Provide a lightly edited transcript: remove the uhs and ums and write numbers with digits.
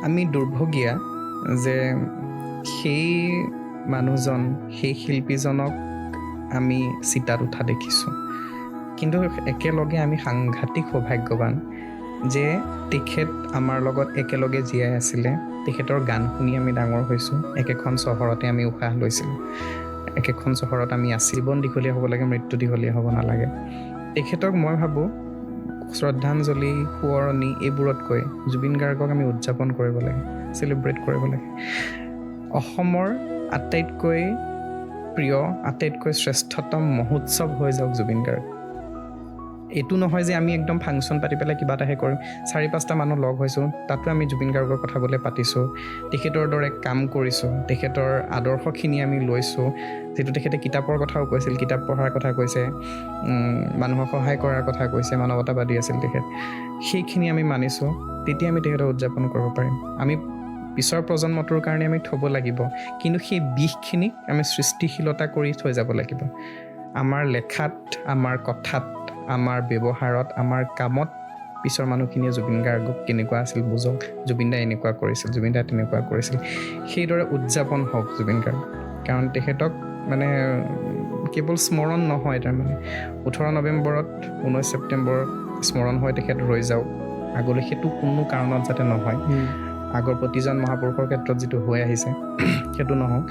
আমি দুৰ্ভগীয়া যে সেই মানুহজন, সেই শিল্পীজনক আমি চিতাত উঠা দেখিছোঁ, কিন্তু একেলগে আমি সাংঘাতিক সৌভাগ্যৱান যে তেখেত আমাৰ লগত একেলগে জীয়াই আছিলে। তেখেতৰ গান শুনি আমি ডাঙৰ হৈছোঁ। একেখন চহৰতে আমি উশাহ লৈছিলোঁ, একেখন চহৰত আমি আছোঁ। জীৱন দীঘলীয়া হ'ব লাগে, মৃত্যু দীঘলীয়া হ'ব নালাগে। তেখেতক মই ভাবোঁ শ্ৰদ্ধাঞ্জলি, সোঁৱৰণি এইবোৰতকৈ জুবিন গাৰ্গক আমি উদযাপন কৰিব লাগে, চেলিব্ৰেট কৰিব লাগে। অসমৰ আটাইতকৈ প্ৰিয়, আটাইতকৈ শ্ৰেষ্ঠতম মহোৎসৱ হৈ যাওক জুবিন গাৰ্গ। এইটো নহয় যে আমি একদম ফাংচন পাতি পেলাই কিবা এটাহে কৰিম। 4-5টা মানুহ লগ হৈছোঁ, তাতো আমি জুবিন গাৰ্গৰ কথা বোলে পাতিছোঁ, তেখেতৰ দৰে কাম কৰিছোঁ, তেখেতৰ আদৰ্শখিনি আমি লৈছোঁ। যিটো তেখেতে কিতাপৰ কথাও কৈছিল, কিতাপ পঢ়াৰ কথা কৈছে, মানুহক সহায় কৰাৰ কথা কৈছে, মানৱতাবাদী আছিল তেখেত। সেইখিনি আমি মানিছোঁ, তেতিয়া আমি তেখেতক উদযাপন কৰিব পাৰিম। আমি পিছৰ প্ৰজন্মটোৰ কাৰণে আমি থ'ব লাগিব, কিন্তু সেই বিষখিনিক আমি সৃষ্টিশীলতা কৰি থৈ যাব লাগিব। আমাৰ লেখাত, আমাৰ কথাত, আমাৰ ব্যৱহাৰত, আমাৰ কামত পিছৰ মানুহখিনিয়ে জুবিন গাৰ্গক কেনেকুৱা আছিল বুজক, জুবিন দাই এনেকুৱা কৰিছিল, জুবিন দাই তেনেকুৱা কৰিছিল। সেইদৰে উদযাপন হওক জুবিন গাৰ্গ। কাৰণ তেখেতক মানে কেৱল স্মৰণ নহয়, তাৰমানে 18 নৱেম্বৰত, 19 ছেপ্টেম্বৰত স্মৰণ হৈ তেখেত ৰৈ যাওক। আগলৈ সেইটো কোনো কাৰণত যাতে নহয়, আগৰ প্ৰতিজন মহাপুৰুষৰ ক্ষেত্ৰত যিটো হৈ আহিছে সেইটো নহওক।